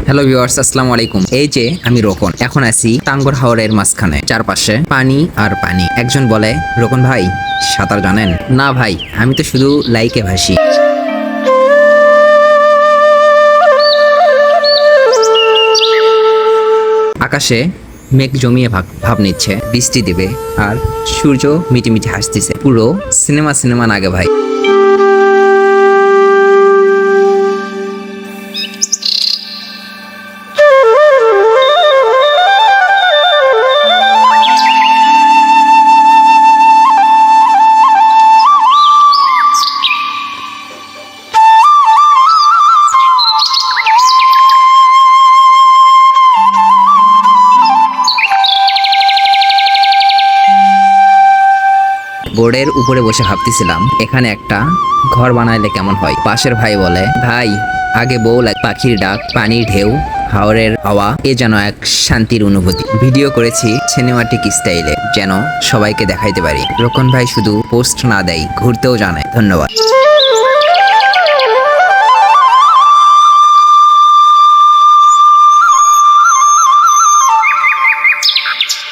Hello viewers, আসসালামু আলাইকুম। এই যে আমি রোকন, এখন আছি টাঙ্গর হাওরের মাঝখানে। চারপাশে পানি আর পানি। একজন বলে, রোকন ভাই সাঁতার জানেন? না ভাই, আমি তো শুধু লাইকে ভাসি। আকাশে মেঘ জমিয়ে ভাব নিচ্ছে, বৃষ্টি দিবে, আর সূর্য মিটিমিটি হাসতেছে। পুরো সিনেমা সিনেমা নাগে ভাই। বোর্ডের উপরে বসে ভাবতেছিলাম, এখানে একটা ঘর বানাইলে কেমন হয়। পাশের ভাই বলে, ভাই আগে বউ লাগে, পাখির ডাক, পানির ঢেউ, হাওরের হাওয়া, এ যেন এক শান্তির অনুভূতি। ভিডিও করেছি সিনেমাটিক স্টাইলে, যেন সবাইকে দেখাইতে পারি। রোকন ভাই শুধু পোস্ট না দেয়, ঘুরতেও জানে। ধন্যবাদ।